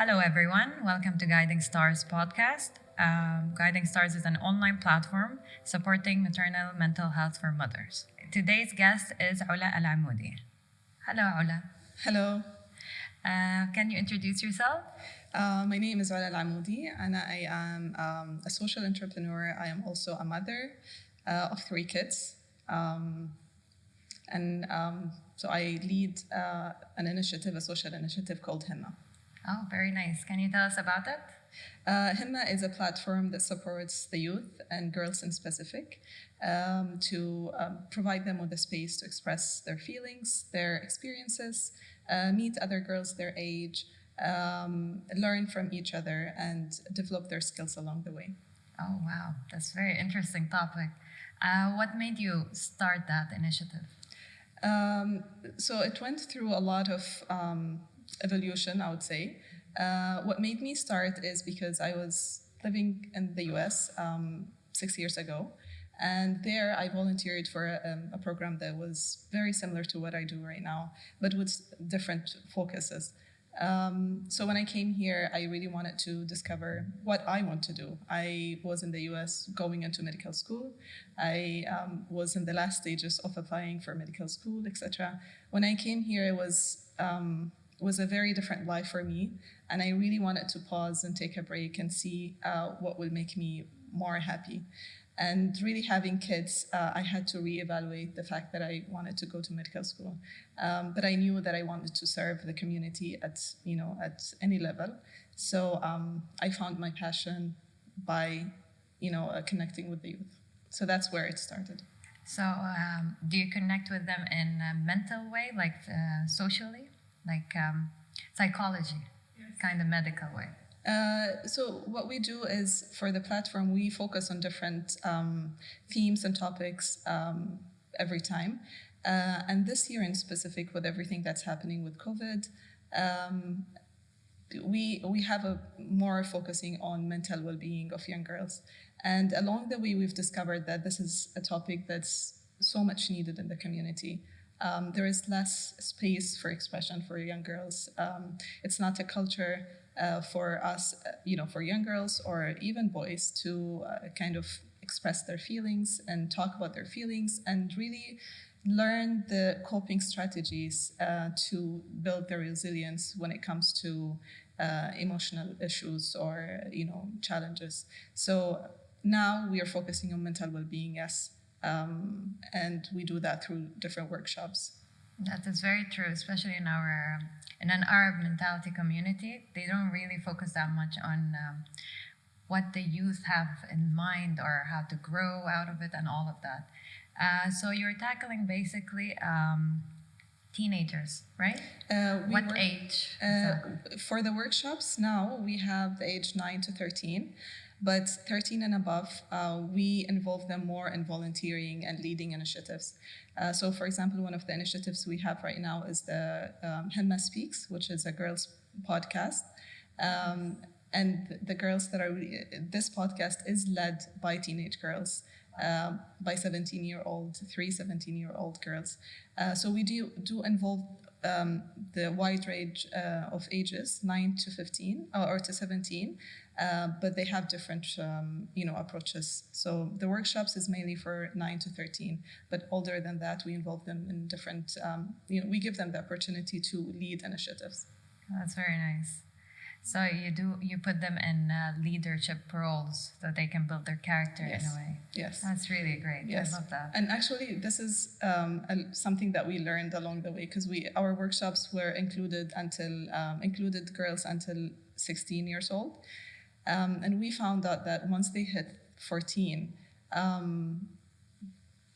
Hello, everyone. Welcome to Guiding Stars podcast. Guiding Stars is an online platform supporting maternal mental health for mothers. Today's guest is Ola Al-Amoudi. Hello, Ola. Hello, Can you introduce yourself? my name is Olas Family, and I am a social entrepreneur. I am also a mother of 3 kids. So I lead a social initiative called Himma. Oh, very nice. Can you tell us about it? Himma is a platform that supports the youth and girls in specific to provide them with a space to express their feelings, their experiences, meet other girls their age, learn from each other, and develop their skills along the way. Oh, wow. That's a very interesting topic. What made you start that initiative? So it went through a lot of evolution, I would say. What made me start is because I was living in the US 6 years ago, and there I volunteered for a program that was very similar to what I do right now, but with different focuses. So when I came here, I really wanted to discover what I want to do. I was in the US going into medical school. I was in the last stages of applying for medical school, etc. When I came here, it was a very different life for me, and I really wanted to pause and take a break and see what will make me more happy. And really having kids, I had to reevaluate the fact that I wanted to go to medical school. But I knew that I wanted to serve the community at any level. So I found my passion by connecting with the youth. So that's where it started. So, do you connect with them in a mental way, like socially, like psychology, kind of medical way? So what we do is, for the platform, we focus on different themes and topics every time. And this year in specific, with everything that's happening with COVID, we have a more focusing on mental well-being of young girls. And along the way, we've discovered that this is a topic that's so much needed in the community. There is less space for expression for young girls. It's not a culture for us, for young girls or even boys to kind of express their feelings and talk about their feelings and really learn the coping strategies to build their resilience when it comes to emotional issues or challenges. So now we are focusing on mental well-being, yes. And we do that through different workshops. That is very true, especially in an Arab mentality community. They don't really focus that much on what the youth have in mind or how to grow out of it and all of that. So you're tackling basically teenagers, right? What age? For the workshops now, we have the age 9 to 13. But 13 and above, we involve them more in volunteering and leading initiatives. So, for example, one of the initiatives we have right now is the Hemma Speaks, which is a girls' podcast. And the girls this podcast is led by teenage girls, by 3 17-year-old girls. So we do involve the wide range of ages, 9 to 15 or to 17, but they have different approaches. So the workshops is mainly for 9 to 13, but older than that, we involve them in different, we give them the opportunity to lead initiatives. That's very nice. So you put them in leadership roles so they can build their character in a way. Yes. That's really great. Yes. I love that. And actually, this is something that we learned along the way, because our workshops were included girls until 16 years old. And we found out that once they hit 14,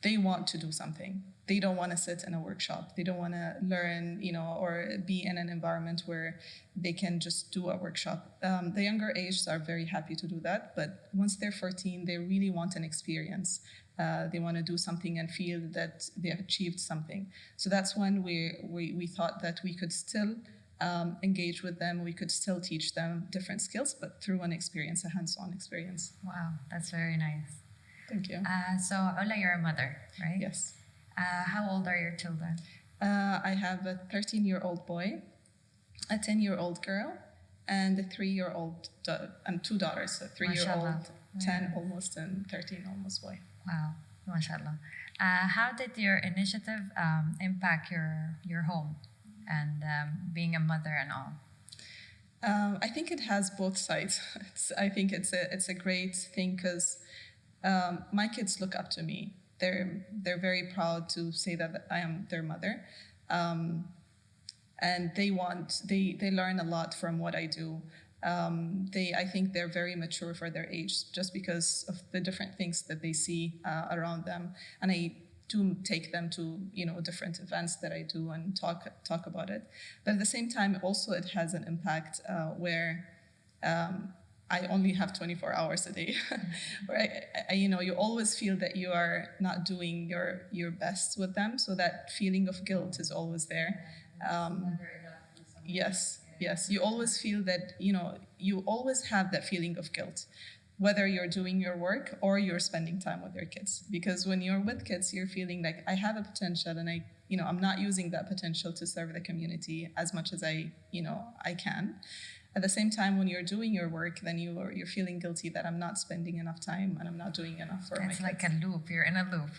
they want to do something. They don't want to sit in a workshop. They don't want to learn, or be in an environment where they can just do a workshop. The younger ages are very happy to do that, but once they're 14, they really want an experience. They want to do something and feel that they have achieved something. So that's when we thought that we could still engage with them. We could still teach them different skills, but through an experience, a hands-on experience. Wow, that's very nice. Thank you. So Ola, you're a mother, right? Yes. How old are your children? I have a 13-year-old boy, a 10-year-old girl, and a 3-year-old and 2 daughters, so 3-year-old, Mashallah. 10 almost, and 13 almost boy. Wow, mashallah. How did your initiative impact your home and being a mother and all? I think it has both sides. I think it's a great thing because my kids look up to me. They're very proud to say that I am their mother, and they learn a lot from what I do. I think they're very mature for their age, just because of the different things that they see around them, and I do take them to different events that I do and talk about it. But at the same time, also it has an impact where I only have 24 hours a day, where you always feel that you are not doing your best with them, so that feeling of guilt is always there. Yes, you always feel that you always have that feeling of guilt, whether you're doing your work or you're spending time with your kids. Because when you're with kids, you're feeling like I have a potential, and I'm not using that potential to serve the community as much as I can. At the same time, when you're doing your work, then you're feeling guilty that I'm not spending enough time and I'm not doing enough for my kids. It's like a loop. You're in a loop.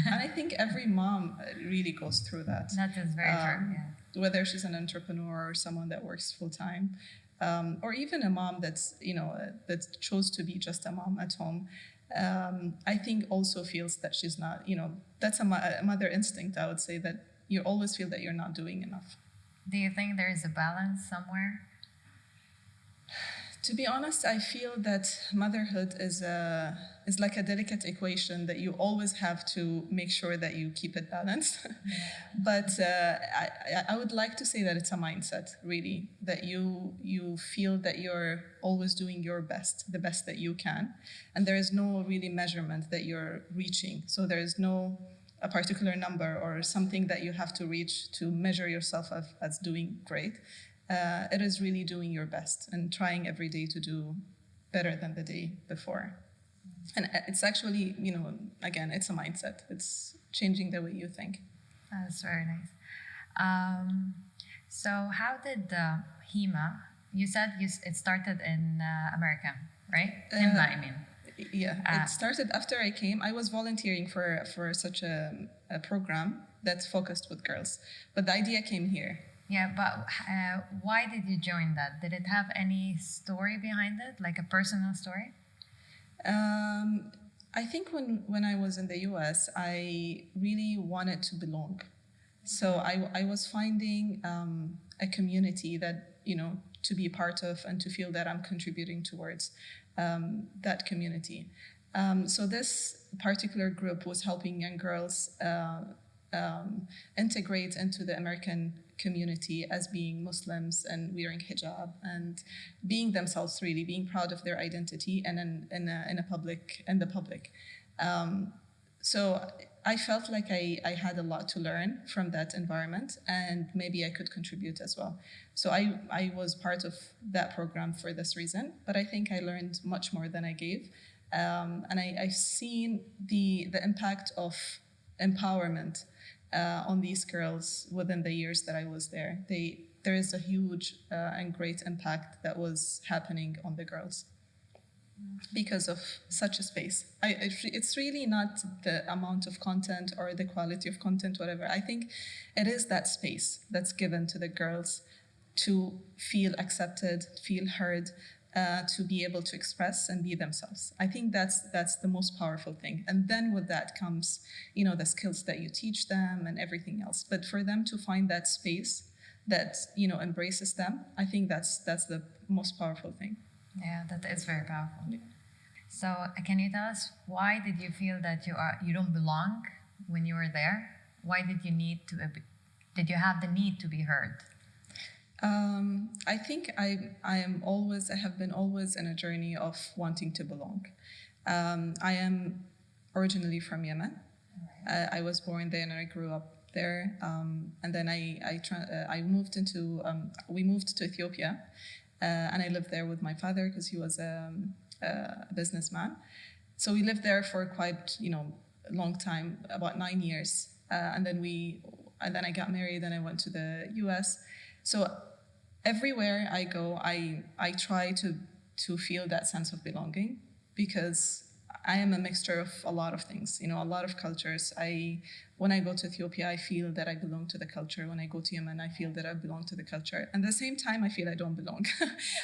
And I think every mom really goes through that. That is very true. Yeah. Whether she's an entrepreneur or someone that works full time, or even a mom that chose to be just a mom at home, I think also feels that she's not. That's a mother instinct. I would say that you always feel that you're not doing enough. Do you think there is a balance somewhere? To be honest, I feel that motherhood is like a delicate equation that you always have to make sure that you keep it balanced. Yeah. But I would like to say that it's a mindset, really, that you feel that you're always doing your best, the best that you can, and there is no really measurement that you're reaching. So there is no a particular number or something that you have to reach to measure yourself as doing great. It is really doing your best and trying every day to do better than the day before. And it's actually, again, it's a mindset. It's changing the way you think. That's very nice. So how did Hema, you said it started in America, right? Himma, I mean. Yeah, it started after I came. I was volunteering for such a program that's focused with girls. But the idea came here. Yeah, but why did you join that? Did it have any story behind it, like a personal story? I think when I was in the US, I really wanted to belong. So I was finding a community that, to be part of and to feel that I'm contributing towards that community. So this particular group was helping young girls integrate into the American community as being Muslims and wearing hijab and being themselves, really being proud of their identity and in the public. So I felt like I had a lot to learn from that environment, and maybe I could contribute as well. So I was part of that program for this reason, but I think I learned much more than I gave. And I've seen the impact of empowerment on these girls within the years that I was there. There is a huge and great impact that was happening on the girls because of such a space. It's really not the amount of content or the quality of content, whatever. I think it is that space that's given to the girls to feel accepted, feel heard, to be able to express and be themselves. I think that's the most powerful thing. And then with that comes, the skills that you teach them and everything else. But for them to find that space that, embraces them, I think that's the most powerful thing. Yeah, that is very powerful. Yeah. So can you tell us, why did you feel that you don't belong when you were there? Why did you have the need to be heard? I think I have been always in a journey of wanting to belong. I am originally from Yemen. I was born there and I grew up there. And then we moved to Ethiopia, and I lived there with my father because he was a businessman. So we lived there for quite a long time, about 9 years. And then I got married and I went to the US. So everywhere I go, I try to feel that sense of belonging, because I am a mixture of a lot of things, a lot of cultures. When I go to Ethiopia, I feel that I belong to the culture. When I go to Yemen, I feel that I belong to the culture. And at the same time, I feel I don't belong.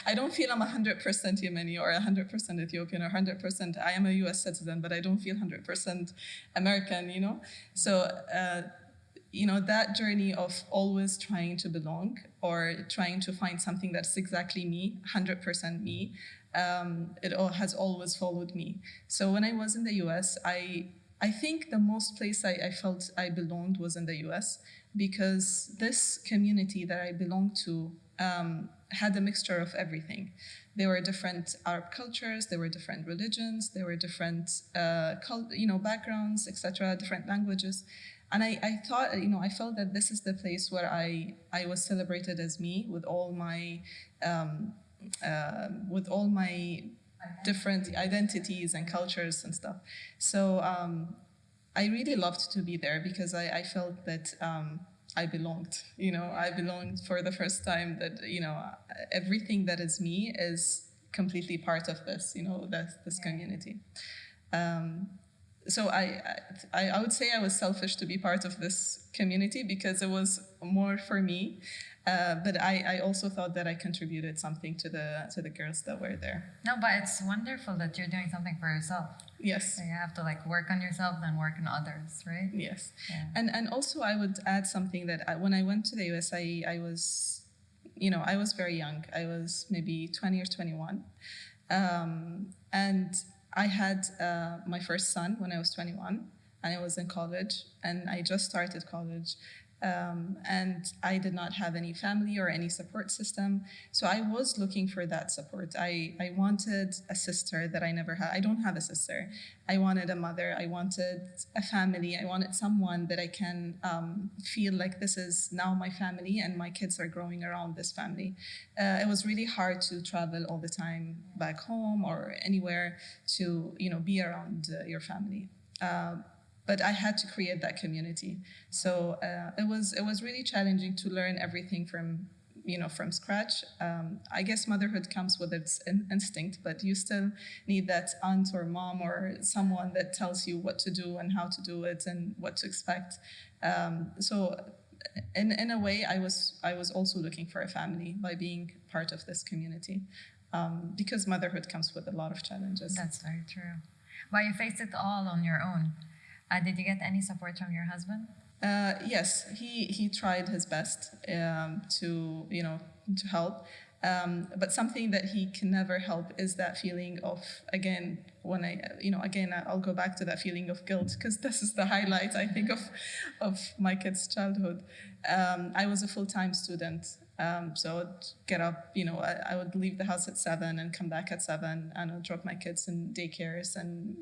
I don't feel I'm 100% Yemeni or 100% Ethiopian or 100%. I am a US citizen, but I don't feel 100% American. So, that journey of always trying to belong or trying to find something that's exactly me, 100% me, it all has always followed me. So when I was in the US, I think the most place I felt I belonged was in the US, because this community that I belonged to had a mixture of everything. There were different Arab cultures, there were different religions, there were different backgrounds, etc., different languages. And I thought, I felt that this is the place where I was celebrated as me, with all my different identities and cultures and stuff. So I really loved to be there, because I felt that I belonged. I belonged for the first time, that everything that is me is completely part of this. This community. So I would say I was selfish to be part of this community, because it was more for me. But I also thought that I contributed something to the girls that were there. No, but it's wonderful that you're doing something for yourself. Yes. So you have to work on yourself, then work on others, right? Yes. Yeah. And also I would add something that when I went to the US, I was, I was very young. I was maybe 20 or 21. And I had my first son when I was 21, and I was in college, and I just started college. And I did not have any family or any support system. So I was looking for that support. I wanted a sister that I never had. I don't have a sister. I wanted a mother. I wanted a family. I wanted someone that I can feel like this is now my family, and my kids are growing around this family. It was really hard to travel all the time back home or anywhere to be around your family. But I had to create that community. So it was really challenging to learn everything from scratch. I guess motherhood comes with its instinct, but you still need that aunt or mom or someone that tells you what to do and how to do it and what to expect. So in a way, I was also looking for a family by being part of this community, because motherhood comes with a lot of challenges. That's very true. But you faced it all on your own. Did you get any support from your husband? Yes, he tried his best to help, but something that he can never help is that feeling of, again, I'll go back to that feeling of guilt, because this is the highlight, I think, of my kids' childhood. I was a full-time student, so I'd get up, I would leave the house at 7 and come back at 7, and I'd drop my kids in daycares and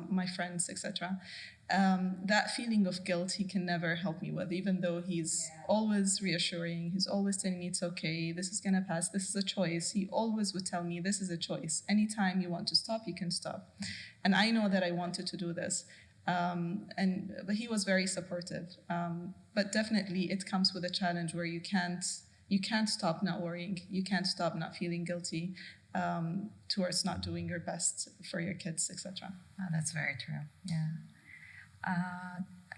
my friends, etc. That feeling of guilt he can never help me with, even though he's always reassuring. He's always telling me it's okay, this is gonna pass, this is a choice. He always would tell me this is a choice. Anytime you want to stop, you can stop. And I know that I wanted to do this. But he was very supportive. But definitely it comes with a challenge where you can't stop not worrying. You can't stop not feeling guilty towards not doing your best for your kids, etc. Oh, that's very true. Yeah.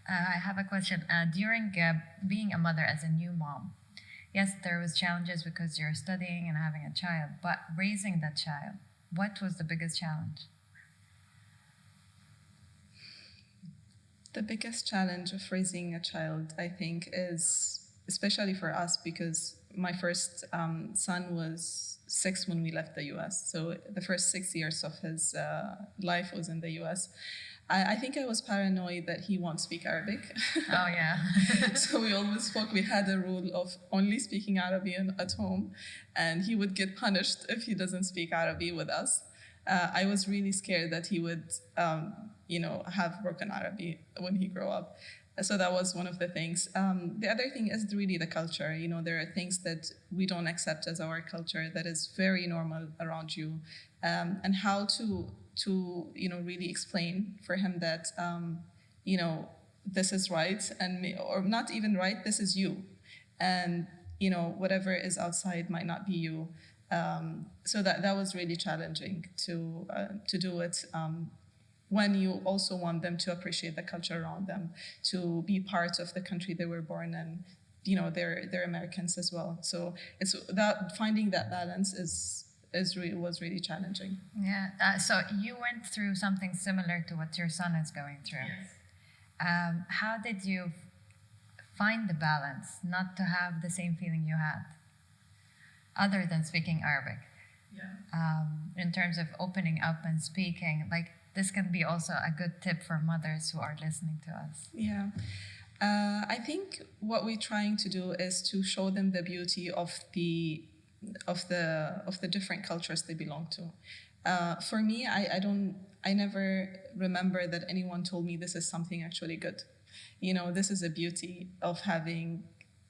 I have a question. During being a mother as a new mom, yes, there was challenges because you're studying and having a child, but raising that child, what was the biggest challenge? The biggest challenge of raising a child, I think, is, especially for us, because my first son was 6 when we left the US. So the first 6 years of his life was in the US. I think I was paranoid that he won't speak Arabic. Oh, yeah. So we always spoke, we had a rule of only speaking Arabic at home, and he would get punished if he doesn't speak Arabic with us. I was really scared that he would, have broken Arabic when he grew up. So that was one of the things. The other thing is really the culture. There are things that we don't accept as our culture that is very normal around you, and how to really explain for him that this is right, or not even right, this is you. And whatever is outside might not be you. So that was really challenging to do it. When you also want them to appreciate the culture around them, to be part of the country they were born in, they're Americans as well. So it's that finding that balance was really challenging. Yeah. So you went through something similar to what your son is going through. Yes. How did you find the balance, not to have the same feeling you had, other than speaking Arabic? Yeah. In terms of opening up and speaking, like this can be also a good tip for mothers who are listening to us. Yeah. I think what we're trying to do is to show them the beauty of the different cultures they belong to. For me, I never remember that anyone told me this is something actually good. This is a beauty of having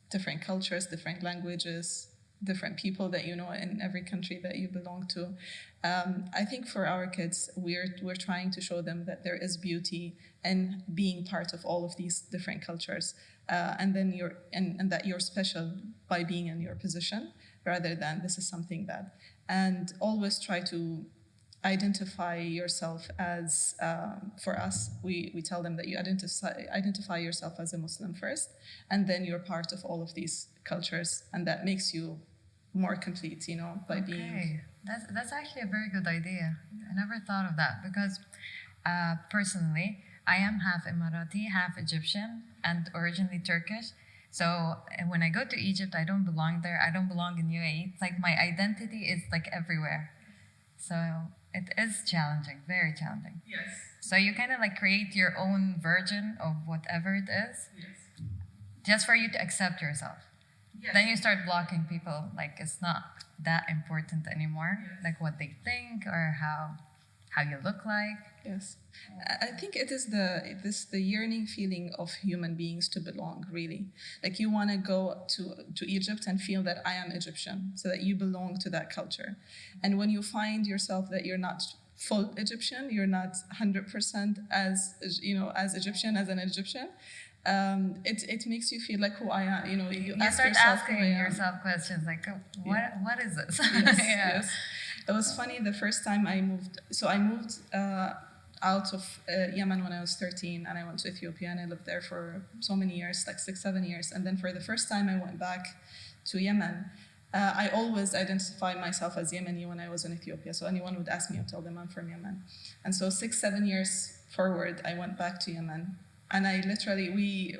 different cultures, different languages, different people that in every country that you belong to. I think for our kids, we're trying to show them that there is beauty in being part of all of these different cultures, and that you're special by being in your position, rather than this is something bad. And always try to identify yourself as, for us, we tell them that you identify yourself as a Muslim first, and then you're part of all of these cultures, and that makes you more complete, by being. That's actually a very good idea. I never thought of that because personally, I am half Emirati, half Egyptian, and originally Turkish. So when I go to Egypt, I don't belong there. I don't belong in UAE. It's like my identity is like everywhere. So it is challenging, very challenging. Yes. So you kind of like create your own version of whatever it is, Yes. just for you to accept yourself. Yes. Then you start blocking people, like it's not that important anymore, Yes. like what they think or how you look like. Yes, I think it is the yearning feeling of human beings to belong. Really, like you want to go to Egypt and feel that I am Egyptian, so that you belong to that culture. And when you find yourself that you're not full Egyptian, you're not 100% as Egyptian as an Egyptian. It makes you feel like who I am. You ask start yourself asking yourself questions like, what is this? Yes, Yeah. yes. It was funny the first time I moved. So I moved out of Yemen when I was 13, and I went to Ethiopia, and I lived there for so many years, like 6-7 years. And then for the first time I went back to Yemen. I always identified myself as Yemeni when I was in Ethiopia. So anyone would ask me, I'd tell them I'm from Yemen. And so 6-7 years forward, I went back to Yemen. And I literally,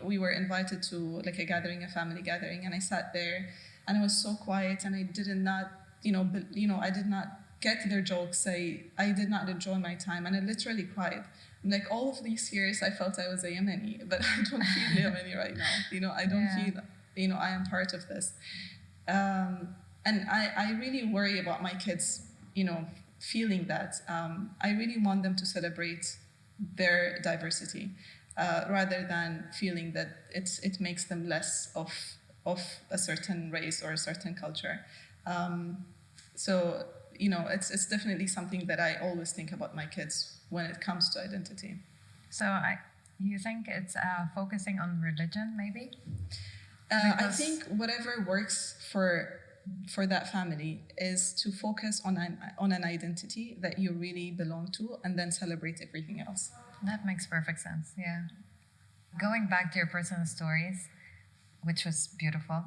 we were invited to like a family gathering, and I sat there, and I was so quiet, and I did not get their jokes. I did not enjoy my time, and I literally cried. Like all of these years, I felt I was a Yemeni, but I don't feel Yemeni right now. I don't feel, I am part of this. And I really worry about my kids, feeling that. I really want them to celebrate their diversity. Rather than feeling that it makes them less of a certain race or a certain culture. So it's definitely something that I always think about my kids when it comes to identity. So you think it's focusing on religion, maybe? I think whatever works for that family is to focus on an identity that you really belong to, and then celebrate everything else. That makes perfect sense, yeah. Going back to your personal stories, which was beautiful,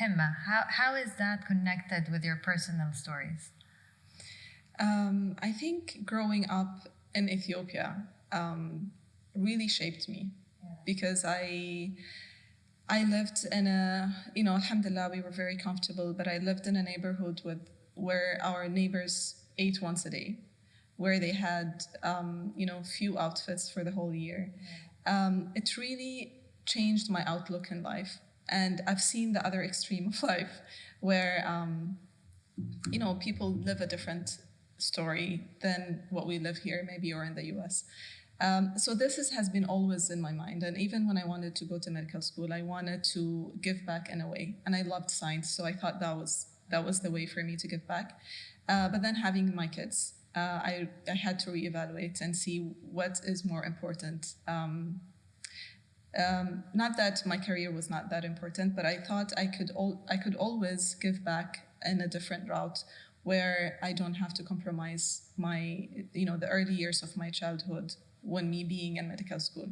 Himma, how is that connected with your personal stories? I think growing up in Ethiopia really shaped me, because I lived in alhamdulillah, we were very comfortable, but I lived in a neighborhood where our neighbors ate once a day, where they had, few outfits for the whole year. It really changed my outlook in life. And I've seen the other extreme of life, where, people live a different story than what we live here, maybe, or in the US. So this has been always in my mind. And even when I wanted to go to medical school, I wanted to give back in a way. And I loved science, so I thought that was the way for me to give back. But then having my kids, I had to reevaluate and see what is more important. Not that my career was not that important, but I thought I could always give back in a different route where I don't have to compromise my, the early years of my childhood when me being in medical school.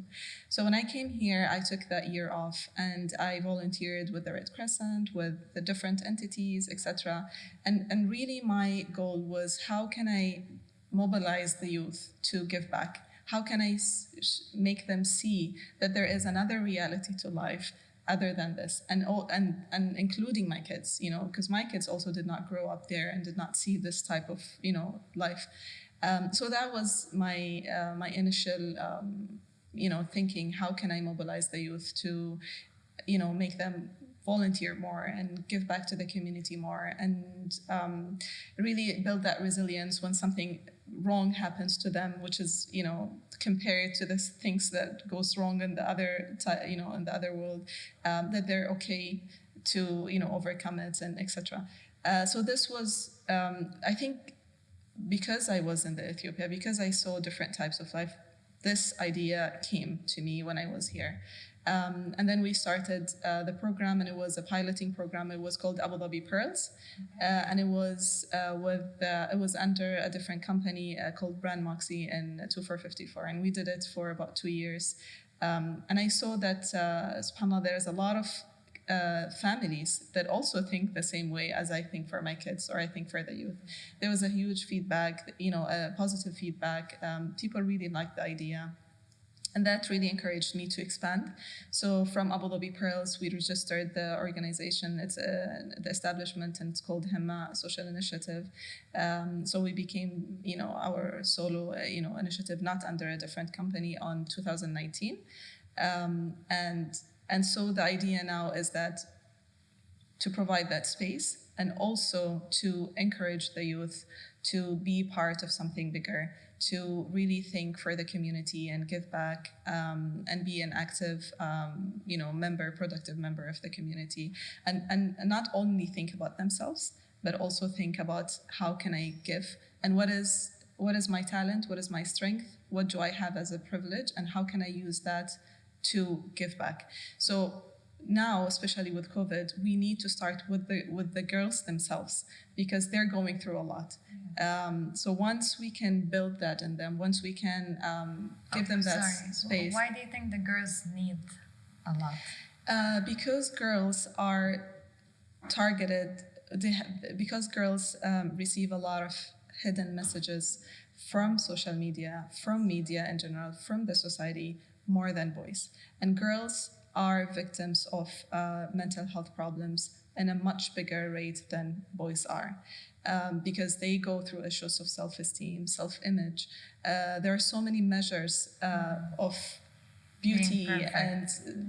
So when I came here, I took that year off and I volunteered with the Red Crescent, with the different entities, etc. And really my goal was, how can I mobilize the youth to give back? How can I make them see that there is another reality to life other than this, and including my kids, because my kids also did not grow up there and did not see this type of life. So that was my my initial thinking. How can I mobilize the youth to make them volunteer more and give back to the community more, and really build that resilience when something wrong happens to them, which is compared to the things that goes wrong in the other in the other world, that they're okay to overcome it, and etc. So this was I think, because I was in Ethiopia, because I saw different types of life, this idea came to me when I was here. And then we started the program, and it was a piloting program. It was called Abu Dhabi Pearls, and it was it was under a different company called Brand Moxie in 2454, and we did it for about 2 years. And I saw that, subhanAllah, there's a lot of families that also think the same way as I think for my kids, or I think for the youth. There was a huge feedback, positive feedback. People really liked the idea. And that really encouraged me to expand. So from Abu Dhabi Pearls, we registered the organization. It's the establishment, and it's called Hemma Social Initiative. So we became, our solo, initiative, not under a different company, on 2019. And so the idea now is that to provide that space, and also to encourage the youth to be part of something bigger, to really think for the community and give back, and be an active, productive member of the community, and not only think about themselves, but also think about how can I give, and what is my talent, what is my strength, what do I have as a privilege, and how can I use that to give back. So now, especially with COVID, we need to start with the girls themselves, because they're going through a lot. So once we can build that in them, once we can give them that space. Why do you think the girls need a lot? Because girls are targeted. Because girls receive a lot of hidden messages from social media, from media in general, from the society, more than boys. And girls are victims of mental health problems in a much bigger rate than boys are, because they go through issues of self-esteem, self-image. There are so many measures of beauty and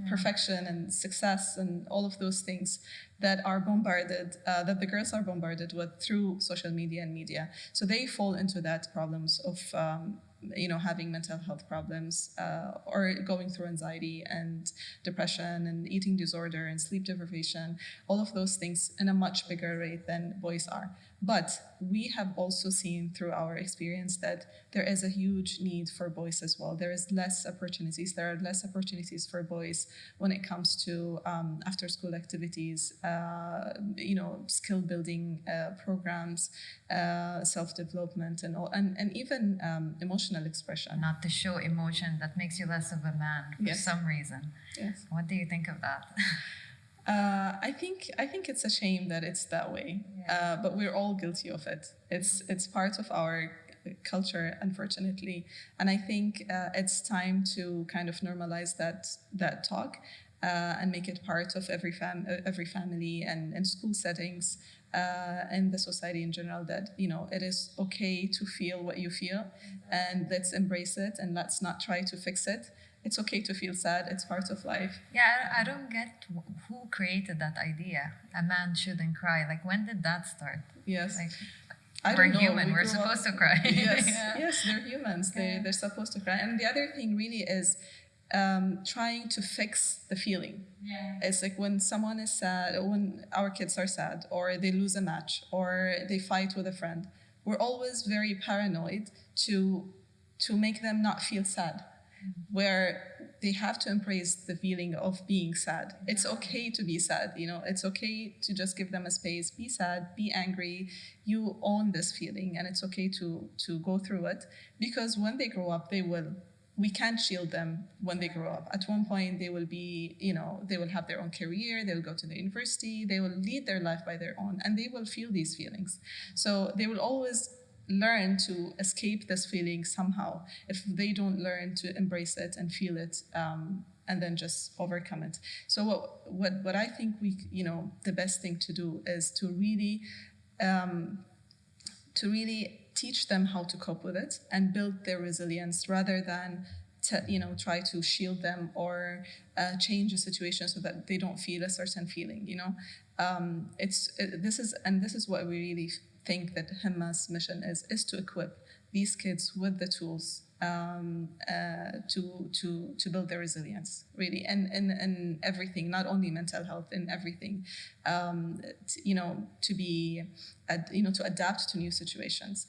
perfection and success and all of those things that are bombarded, that the girls are bombarded with through social media and media. So they fall into that problems of having mental health problems, or going through anxiety and depression and eating disorder and sleep deprivation, all of those things in a much bigger rate than boys are. But we have also seen through our experience that there is a huge need for boys as well. There is less opportunities. There are less opportunities for boys when it comes to after-school activities, skill building programs, self-development, and all, and even emotional expression. Not to show emotion that makes you less of a man for some reason. Yes. What do you think of that? I think it's a shame that it's that way, but we're all guilty of it. It's part of our culture, unfortunately, and I think it's time to kind of normalize that talk, and make it part of every family and school settings, and the society in general, that it is okay to feel what you feel, and let's embrace it, and let's not try to fix it. It's okay to feel sad. It's part of life. Yeah, I don't get who created that idea. A man shouldn't cry. Like, when did that start? Yes. Like, we're human. We're supposed to cry. Yes, yes, they're humans. They're supposed to cry. And the other thing really is trying to fix the feeling. Yeah. It's like when someone is sad, or when our kids are sad, or they lose a match, or they fight with a friend, we're always very paranoid to make them not feel sad. Where they have to embrace the feeling of being sad. It's okay to be sad, you know, it's okay to just give them a space, be sad, be angry, you own this feeling, and it's okay to go through it, because when they grow up, we can't shield them when they grow up. At one point, they will be, you know, they will have their own career, they will go to the university, they will lead their life by their own, and they will feel these feelings. So they will always learn to escape this feeling somehow if they don't learn to embrace it and feel it, and then just overcome it. So what I think the best thing to do is to really teach them how to cope with it and build their resilience, rather than try to shield them or change the situation so that they don't feel a certain feeling. This is what we really think that Himma's mission is to equip these kids with the tools to build their resilience, really, and everything, not only mental health, in everything, to be, to adapt to new situations.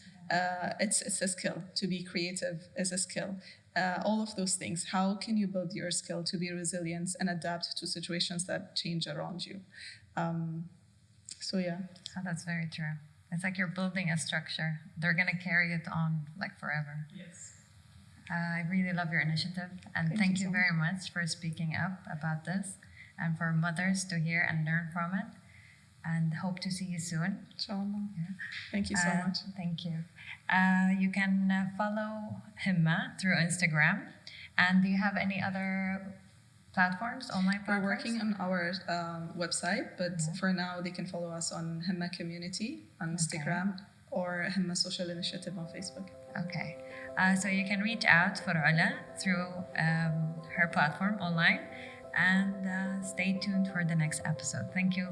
It's a skill. To be creative is a skill. All of those things. How can you build your skill to be resilient and adapt to situations that change around you? So yeah. Oh, that's very true. It's like you're building a structure. They're going to carry it on like forever. Yes. I really love your initiative, and thank you very much for speaking up about this, and for mothers to hear and learn from it, and hope to see you soon. Inshallah. Yeah. Thank you so much. Thank you. You can follow Himma through Instagram. And do you have any other platforms, online platforms? We're working on our website, but for now they can follow us on Himma Community on Instagram, or Himma Social Initiative on Facebook. Okay. So you can reach out for Ola through her platform online, and stay tuned for the next episode. Thank you.